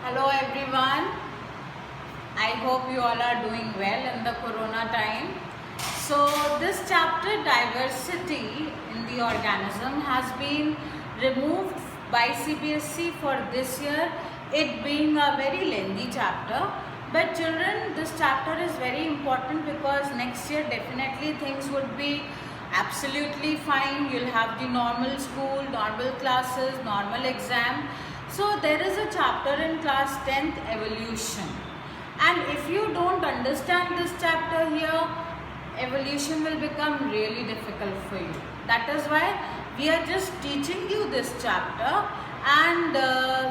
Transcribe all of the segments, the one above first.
Hello everyone. I hope you all are doing well in the corona time. So this chapter, diversity in the organism, has been removed by CBSE for this year, it being a very lengthy chapter. But children, this chapter is very important because next year definitely things would be absolutely fine. You'll have the normal school, normal classes, normal exam. So there is a chapter in class 10th, evolution, and if you don't understand this chapter here, evolution will become really difficult for you. That is why we are just teaching you this chapter, and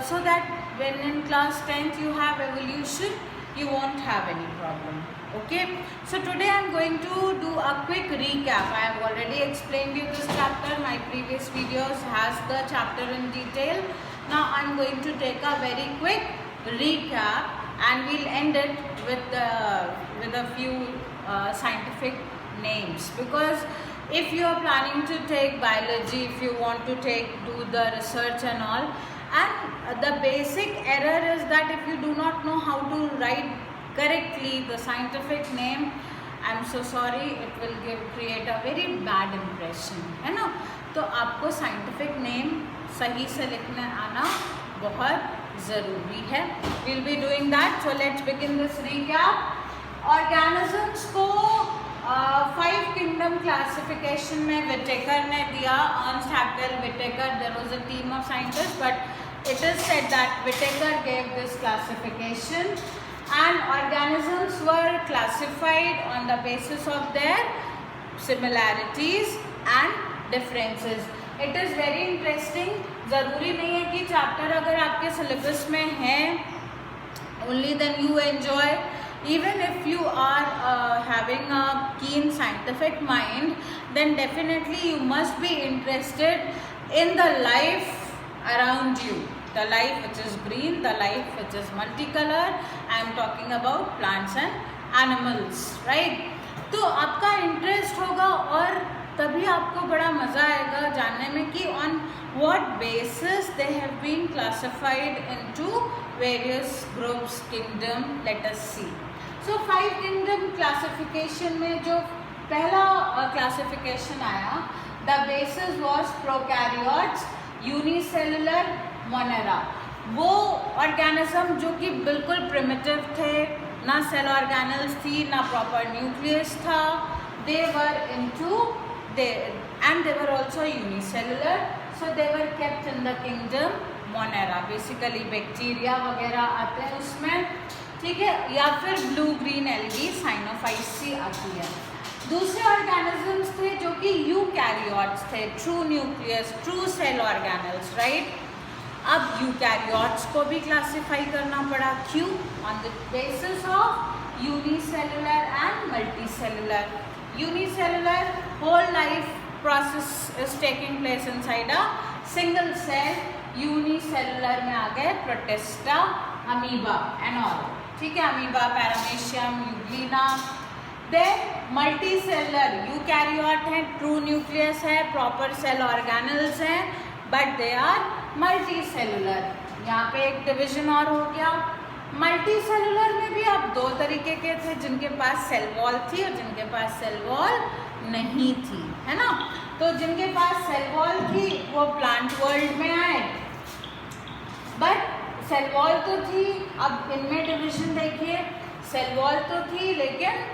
so that when in class 10th you have evolution, you won't have any problem. Okay, so today I am going to do a quick recap. I have already explained you this chapter. My previous videos has the chapter in detail. Now I am going to take a very quick recap, and we'll end it with a few scientific names, because if you are planning to take biology, if you want to do the research and all, and the basic error is that if you do not know how to write correctly the scientific name, I'm so sorry, it will create a very bad impression, है ना. तो आपको scientific name सही से लिखने आना बहुत ज़रूरी है. We'll be doing that. So let's begin this recap. Organisms को 5 kingdom classification में Whittaker ने दिया. Ernst Haeckel, Whittaker, there was a team of scientists, but it is said that Whittaker gave this classification, and organisms were classified on the basis of their similarities and differences. It is very interesting. ज़रूरी नहीं है कि chapter अगर आपके syllabus में है only then you enjoy. Even if you are having a keen scientific mind, then definitely you must be interested in the life around you. The life which is green, the life which is multicolor. I am talking about plants and animals, right? तो आपका interest होगा और तभी आपको बड़ा मज़ा आएगा जानने में कि on what basis they have been classified into various groups, kingdom. Let us see. So 5 kingdom classification में जो पहला classification आया, the basis was prokaryotes, unicellular, monera. वो organism जो कि बिल्कुल primitive थे, ना cell organelles थी, ना proper nucleus था, they were and they were also unicellular, so they were kept in the kingdom monera. Basically bacteria वगैरह आते हैं उसमें, ठीक है, या फिर ब्लू ग्रीन एल्गी साइनोफाइसी आती है. दूसरे ऑर्गेनिजम्स थे जो कि यूकैरियोट्स थे, true nucleus, true cell organelles, right. अब यूकैरियोट्स को भी क्लासिफाई करना पड़ा. क्यों? On the basis of unicellular and multicellular. Unicellular, whole life process is taking place inside a single cell. Unicellular में आ गए प्रोटिस्टा, अमीबा एंड ऑल, ठीक है, amoeba, paramecium, euglena. Then multicellular, eukaryote है, ट्रू न्यूक्लियस है, proper cell organelles हैं, but they are multicellular. यहाँ पे एक डिवीजन और हो गया. मल्टीसेलुलर में भी अब 2 तरीके के थे, जिनके पास सेल वॉल थी और जिनके पास सेल वॉल नहीं थी, है ना. तो जिनके पास सेल वॉल थी वो प्लांट वर्ल्ड में आए, बट सेल वॉल तो थी. अब इनमें डिवीजन देखिए, सेल वॉल तो थी लेकिन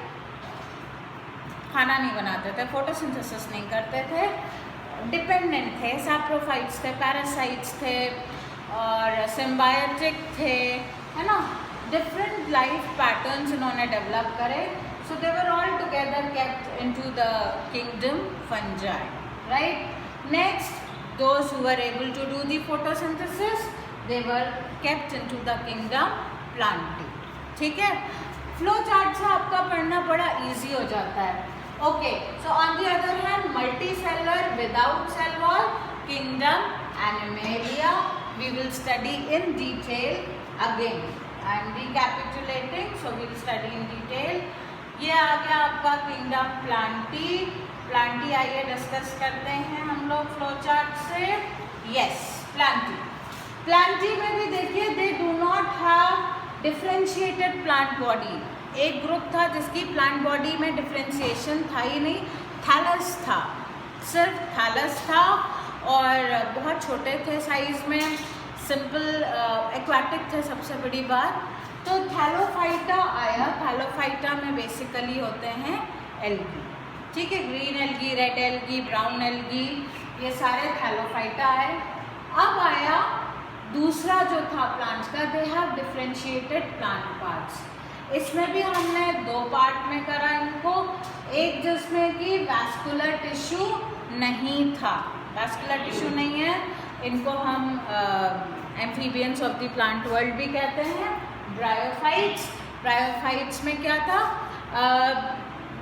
खाना नहीं बनाते थे, फोटोसिंथेसिस नहीं करते थे, डिपेंडेंट थे, सैप्रोफाइट्स थे, पैरासाइट्स थे और सिम्बायोटिक थे, है ना. डिफरेंट लाइफ पैटर्न्स इन्होंने डेवलप करे. So they were all together kept into the kingdom fungi, right? Next, those who were able to do the photosynthesis, they were kept into the kingdom plantae. ठीक है, flow chart से आपका पढ़ना बड़ा easy हो जाता है. Okay, so on the other hand, multicellular without cell wall, kingdom Animalia, we will study in detail again. I am recapitulating, so we will study in detail. ये आ गया आपका किंगडम प्लांटी. प्लांटी आइए discuss करते हैं हम लोग flow chart से. Yes, Plantae. Plantae में भी देखिए they do not have differentiated plant body. एक ग्रुप था जिसकी प्लांट बॉडी में डिफ्रेंशिएशन था ही नहीं, थैलस था, सिर्फ थैलस था और बहुत छोटे थे साइज में, सिंपल एक्वाटिक थे सबसे बड़ी बात। तो थैलोफाइटा आया। थैलोफाइटा में बेसिकली होते हैं एल्गी, ठीक है, green algae, red algae, brown algae, ये सारे थैलोफाइटा है। अब आया दूसरा जो था प्लांट्स का, they have differentiated plant parts. इसमें भी हमने दो पार्ट में करा इनको, एक जिसमें कि वैस्कुलर टिश्यू नहीं था, वैस्कुलर टिश्यू नहीं है, इनको हम amphibians of the plant world भी कहते हैं, ब्रायोफाइट्स। ब्रायोफाइट्स में क्या था,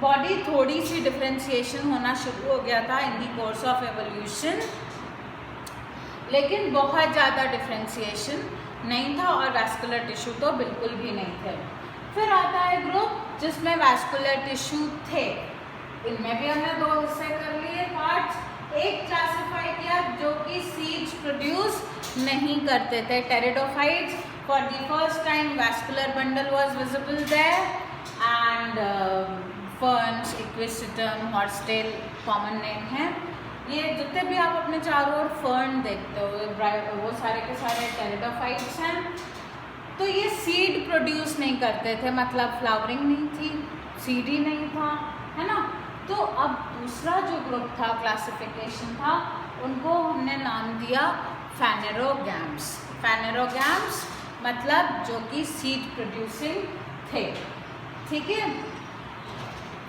बॉडी थोड़ी सी डिफ्रेंशिएशन होना शुरू हो गया था इन दी कोर्स ऑफ एवोल्यूशन, लेकिन बहुत ज़्यादा डिफ्रेंशिएशन नहीं था और वैस्कुलर टिश्यू तो बिल्कुल भी नहीं थे। फिर आता है ग्रुप जिसमें वैस्कुलर टिश्यू थे, इनमें भी हमने दो हिस्से कर लिए पार्ट्स। एक क्लासिफाई किया जो कि सीड्स प्रोड्यूस नहीं करते थे, pteridophytes. For the first time vascular bundle was visible there and ferns, equisetum, horsetail common name है। ये जितने भी आप अपने चारों ओर फर्न देखते हो वो सारे के सारे टेरिडोफाइट्स हैं। तो ये सीड प्रोड्यूस नहीं करते थे, मतलब फ्लावरिंग नहीं थी, सीड ही नहीं था, है ना। तो अब दूसरा जो ग्रुप था, क्लासिफिकेशन था, उनको हमने नाम दिया फैनेरोगैम्स। फैनेरोगैम्स मतलब जो कि सीड प्रोड्यूसिंग थे, ठीक है।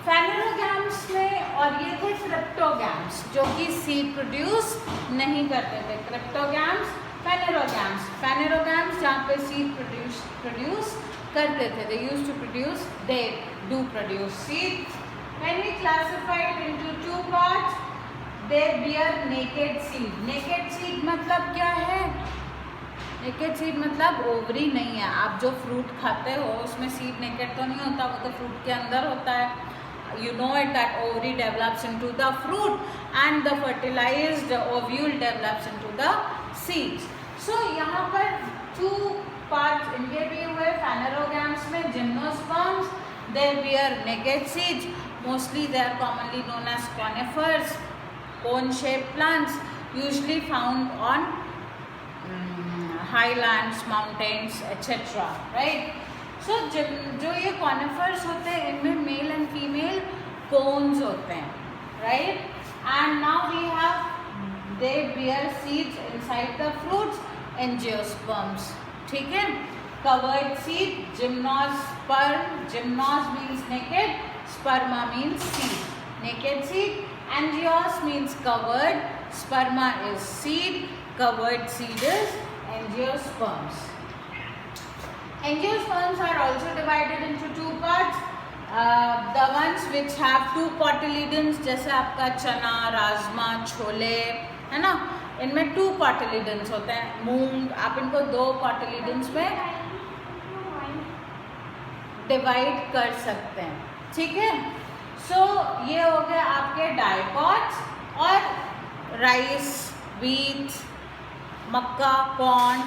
फैनेरोगैम्स में और ये थे क्रिप्टोगैम्स जो कि सीड प्रोड्यूस नहीं करते थे, क्रिप्टोगैम्स, फैनेरोगैम्स। फैनेरोगैम्स जहाँ पे सीड प्रोड्यूस करते थे, they used to produce, they do produce seed. When we classify it into two parts, they bear naked seed. Naked seed मतलब क्या है? Naked seed मतलब ओवरी नहीं है। आप जो फ्रूट खाते हो उसमें सीड नेकेड तो नहीं होता, वो तो फ्रूट के अंदर होता है। You know it that ovary develops into the fruit and the fertilized ovule develops into the seeds. So यहाँ पर two parts इनके भी हुए फैनेरोगैम्स में, gymnosperms, they bear naked seeds. Mostly they are commonly known as conifers, cone-shaped plants, usually found on highlands, mountains, etc. Right? So जो ये conifers होते हैं इनमें मेल एंड फीमेल cones होते हैं, right? And now we have they bear seeds inside the fruits, angiosperms, ठीक है? Covered seed, gymnosperm, gymnos means naked, sperma means seed. Naked seed. Angios means covered, sperma is seed, covered seed is angiosperms. Angiosperms are also divided into two parts. The ones which have two cotyledons, जैसे आपका चना, राजमा, छोले, है ना, इनमें to cotyledons होते हैं। मूंग, आप इनको दो cotyledons में डिवाइड कर सकते हैं, ठीक है। सो ये हो गए आपके डाइकॉट्स, और rice, wheat, Mecca, corn,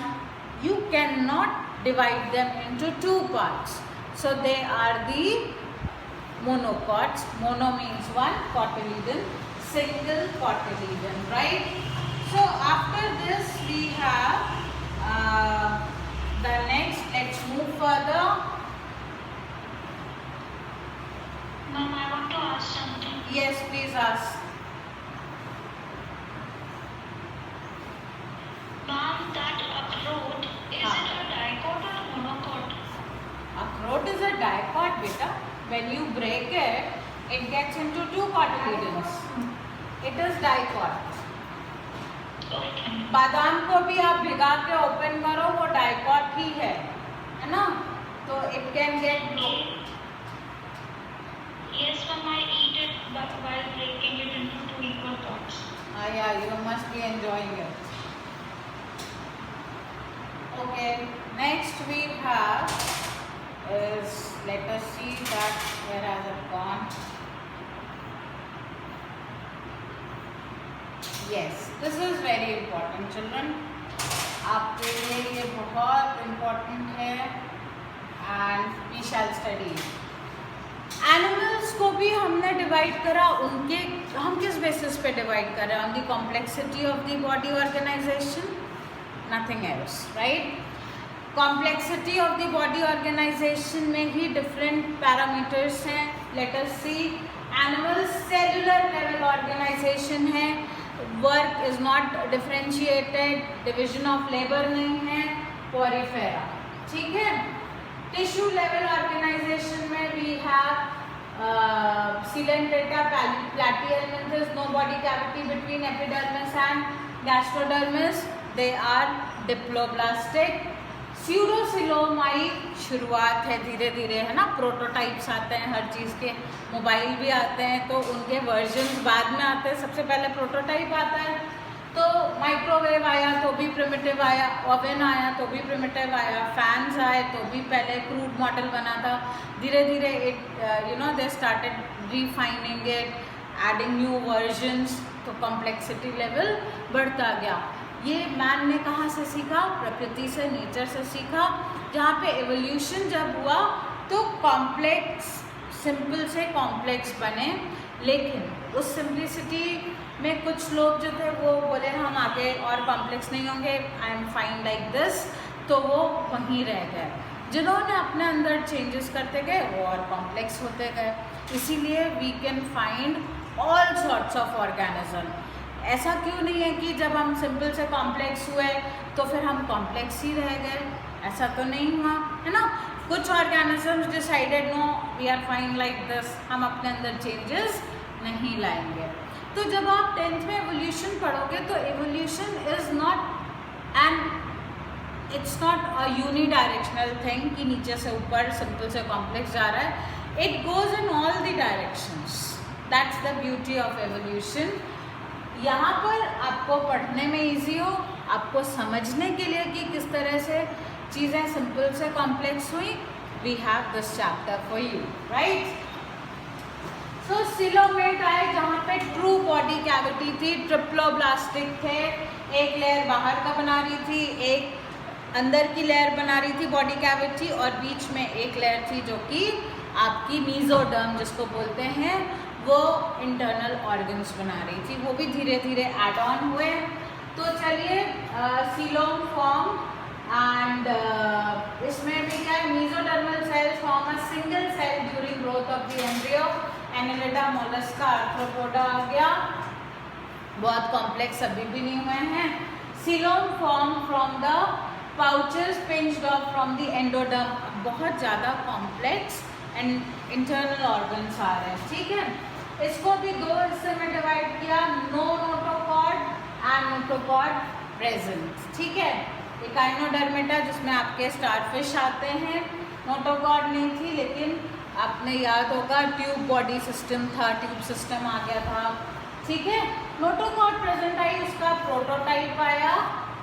you can not divide them into two parts, so they are the monocots. Mono means one cotyledon, single cotyledon, right? So after this we have the next. Let's move further. Ma'am, I want to ask something. Yes, please ask. Ma'am, that akhroat, is it a dicot or monocot? Akhroat is a dicot, beta. When you break it, it gets into two cotyledons. It is dicot. Okay. बादाम को भी आप भिगा के open करो, वो dicot ही है ना, तो it can get Yes, ma'am, I eat it but while breaking it into two equal parts. Yeah, you must be enjoying it. Okay, next we have is, let us see that where has it gone. Yes, this is very important, children. आपके लिए ये बहुत important है and we shall study. Animals को भी हमने divide करा, उनके हम किस बेसिस पे डिवाइड कर रहे हैं? On the complexity of the body organisation, nothing else, right. Complexity of the body organisation में ही डिफरेंट पैरामीटर्स हैं। Let us see, animals cellular level organisation है, work is not differentiated, division of labour नहीं है, Porifera, ठीक है। Tissue level organisation में we have Coelenterata, Platyhelminthes, no body cavity between epidermis and gastrodermis, they are diploblastic. Pseudocoelomate शुरुआत है धीरे धीरे, है ना, प्रोटोटाइप्स आते हैं हर चीज़ के, मोबाइल भी आते हैं तो उनके वर्जन्स बाद में आते हैं, सबसे पहले प्रोटोटाइप आता है। तो माइक्रोवेव आया तो भी प्रिमिटिव आया, ओवन आया तो भी प्रिमिटिव आया, फैंस आए तो भी पहले क्रूड मॉडल बना था। धीरे धीरे it you know they started refining it, adding new versions, तो कॉम्प्लेक्सिटी लेवल बढ़ता गया। ये मैन ने कहाँ से सीखा? प्रकृति से, नेचर से सीखा, जहाँ पे एवोल्यूशन जब हुआ तो कॉम्प्लेक्स सिंपल से कॉम्प्लेक्स बने। लेकिन उस सिंप्लिसिटी में कुछ लोग जो थे वो बोले हम आगे और कॉम्प्लेक्स नहीं होंगे, I am fine like this, तो वो वहीं रह गए। जिन्होंने अपने अंदर चेंजेस करते गए वो और कॉम्प्लेक्स होते गए। इसीलिए we can find all sorts of organism. ऐसा क्यों नहीं है कि जब हम सिंपल से कॉम्प्लेक्स हुए तो फिर हम कॉम्प्लेक्स ही रह गए, ऐसा तो नहीं हुआ, है ना। कुछ organisms decided no we are fine like this, हम अपने अंदर चेंजेस नहीं लाएंगे। तो जब आप 10th में एवोल्यूशन पढ़ोगे तो evolution is not and it's not a unidirectional thing कि नीचे से ऊपर सिंपल से कॉम्प्लेक्स जा रहा है, it goes in all the directions, that's the beauty of evolution. यहाँ पर आपको पढ़ने में इजी हो, आपको समझने के लिए कि किस तरह से चीज़ें सिंपल से कॉम्प्लेक्स हुई, we have this chapter for you, right. So coelomate आए जहाँ पे ट्रू बॉडी कैविटी थी, ट्रिप्लोब्लास्टिक थे, एक लेयर बाहर का बना रही थी, एक अंदर की लेयर बना रही थी बॉडी कैविटी, और बीच में एक लेयर थी जो कि आपकी मीजोडर्म जिसको बोलते हैं, वो इंटरनल ऑर्गन्स बना रही थी। वो भी धीरे धीरे एड ऑन हुए। तो चलिए सीलोम फॉर्म एंड इसमें भी क्या है, mesodermal cells form a single cell during growth of the embryo, Annelida, Mollusca, Arthropoda आ गया, बहुत कॉम्प्लेक्स अभी भी नहीं हुए हैं। Coelom form from the pouches pinched off from the endoderm, बहुत ज़्यादा कॉम्प्लेक्स एंड इंटरनल ऑर्गन्स आ रहे हैं, ठीक है। इसको भी दो हिस्से में डिवाइड किया, no notochord and notochord present, ठीक है। एकाइनोडर्मेटा जिसमें आपके स्टारफिश आते हैं, नोटोकॉर्ड नहीं थी, लेकिन आपने याद होगा ट्यूब बॉडी सिस्टम था, ट्यूब सिस्टम आ गया था, ठीक है। नोटोकॉर्ड प्रेजेंट आई, उसका प्रोटोटाइप आया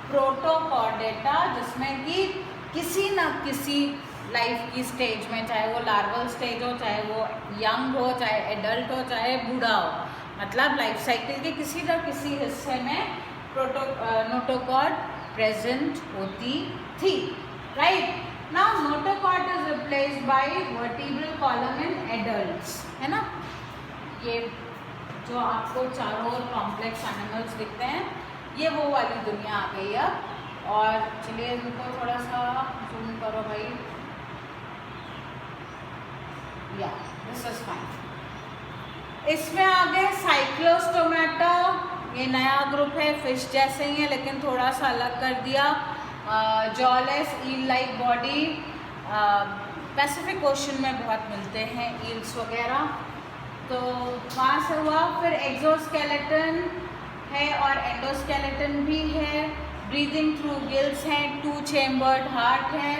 प्रोटोकॉर्डेटा, जिसमें कि किसी न किसी लाइफ की स्टेज में, चाहे वो लार्वल स्टेज हो, चाहे वो यंग हो, चाहे एडल्ट हो, चाहे बूढ़ा हो, मतलब लाइफ साइकिल के किसी न किसी हिस्से में नोटोकॉर्ड प्रेजेंट होती थी, right. Now notochord is replaced by vertebral column in adults, है ना। ये जो आपको चारों ओर कॉम्प्लेक्स एनिमल्स दिखते हैं, ये वो वाली दुनिया आ गई अब। और चलिए इनको थोड़ा सा जूम करो भाई, या दिस इज फाइन। इसमें आ गए साइक्लोस्टोमेटा, ये नया ग्रुप है, फिश जैसे ही है लेकिन थोड़ा सा अलग कर दिया। Jawless eel like body, Pacific Ocean में बहुत मिलते हैं ईल्स वगैरह, तो वहाँ से हुआ। फिर एक्सोस्केलेटन है और एंडोस्केलेटन भी है, ब्रीदिंग थ्रू गिल्स हैं, 2 चेम्बर्ड हार्ट है,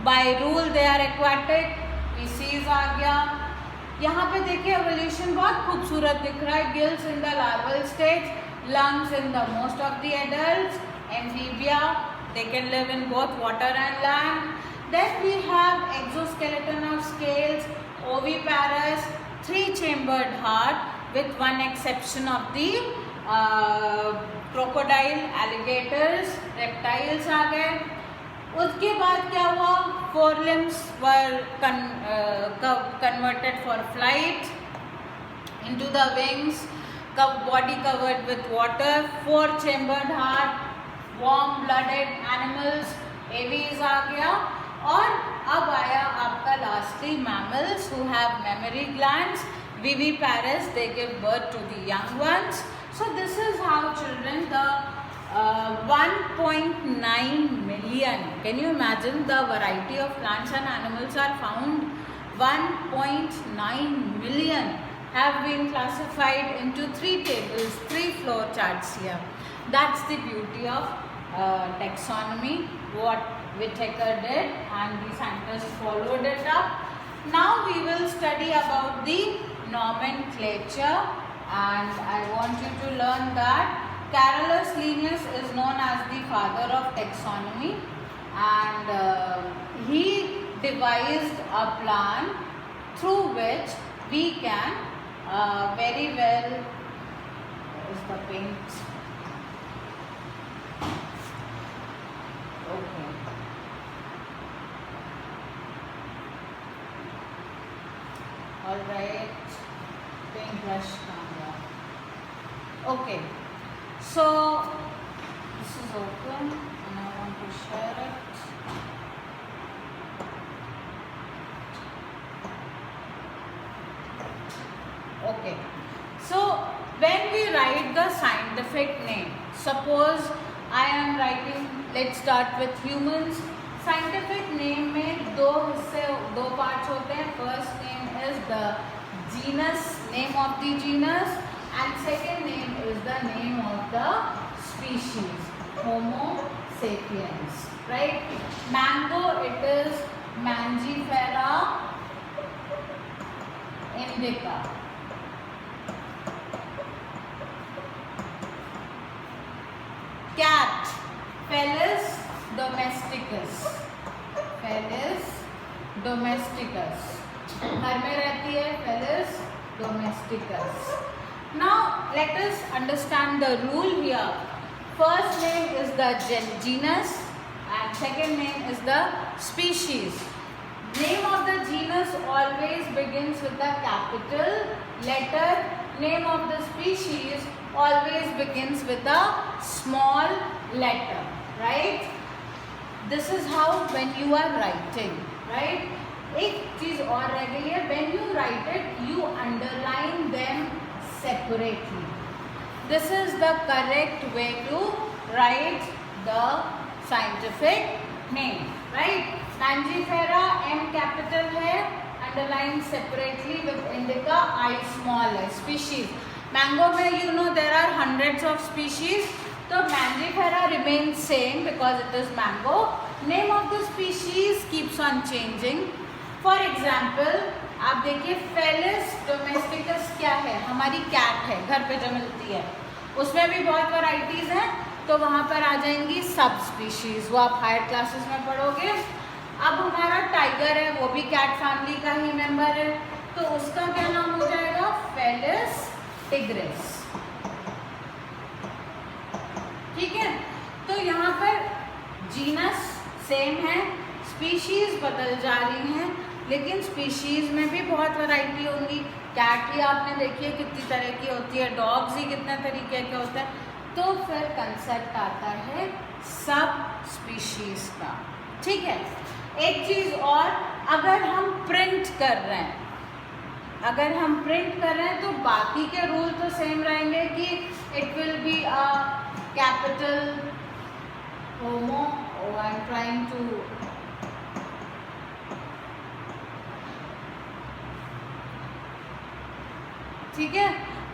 by rule they are aquatic, Pisces आ गया। यहाँ पे देखिए एवोल्यूशन बहुत खूबसूरत दिख रहा है, gills in the larval stage, lungs in the most of the adults, amphibia, they can live in both water and land. Then we have exoskeleton of scales, oviparous, 3-chambered heart with one exception of the crocodile, alligators, reptiles आ गए। उसके बाद क्या हुआ, 4 limbs were converted for flight into the wings, body covered with water, 4 chambered heart, warm blooded animals, aves आ गया। और अब आया आपका lastly mammals who have mammary glands, viviparous, they give birth to the young ones. So this is how children, the 1.9 million, can you imagine the variety of plants and animals are found? 1.9 million have been classified into 3 tables, 3 flow charts here. That's the beauty of taxonomy, what Whittaker did, and the scientists followed it up. Now we will study about the nomenclature, and I want you to learn that Carolus Linnaeus is known as the father of taxonomy, and he devised a plan through which we can very well, is the paint, okay, all right, paint brush camera, okay, so this is open and I want to share it. Okay, so when we write the scientific name, suppose I am writing, let's start with humans. Scientific name में दो parts होते हैं. First name is the genus, name of the genus, and second name is the name of the species, Homo sapiens, right? Mango, it is Mangifera indica. Cat, Felis domesticus, Felis domesticus, घर में रहती है Felis domesticus. Now let us understand the rule here. First name is the genus and second name is the species. Name of the genus always begins with the capital letter. Name of the species always begins with a small letter, right? This is how when you are writing, right? एक चीज और रह गई है, when you write it, you underline them separately. This is the correct way to write the scientific name, right? Mangifera, M capital है, underline separately with indica, I small है. Species, mango में you know there are hundreds of species, so Mangifera remains same because it is mango. Name of the species keeps on changing. For example, आप देखिए Felis domesticus क्या है, हमारी cat है, घर पे जो मिलती है, उसमें भी बहुत वैरायटीज हैं, तो वहाँ पर आ जाएंगी सब स्पीशीज, वो आप हायर क्लासेस में पढ़ोगे. अब हमारा टाइगर है, वो भी कैट फैमिली का ही मेंबर है, तो उसका क्या नाम हो जाएगा, Felis tigris. ठीक है, तो यहाँ पर जीनस सेम है, स्पीशीज बदल जा रही हैं, लेकिन स्पीशीज में भी बहुत वैरायटी होंगी. कैट ही आपने देखिए कितनी तरह की होती है, डॉग्स ही कितने तरीके के होते हैं, तो फिर कंसेप्ट आता है सब स्पीशीज का. ठीक है, एक चीज और, अगर हम प्रिंट कर रहे हैं, तो बाकी के रूल तो सेम रहेंगे कि it will be a capital Homo, I am trying to, ठीक है,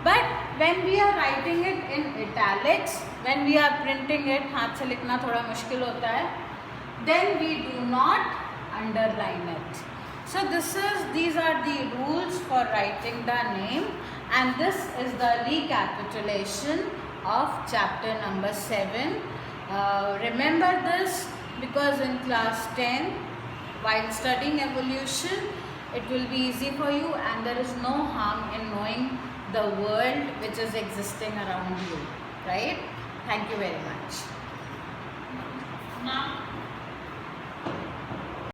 but when we are writing it in italics, when we are printing it, हाथ से लिखना थोड़ा मुश्किल होता है, then we do not underline it. So these are the rules for writing the name, and this is the recapitulation of chapter number 7. Remember this, because in class 10, while studying evolution, it will be easy for you, and there is no harm in knowing the world which is existing around you, right? Thank you very much.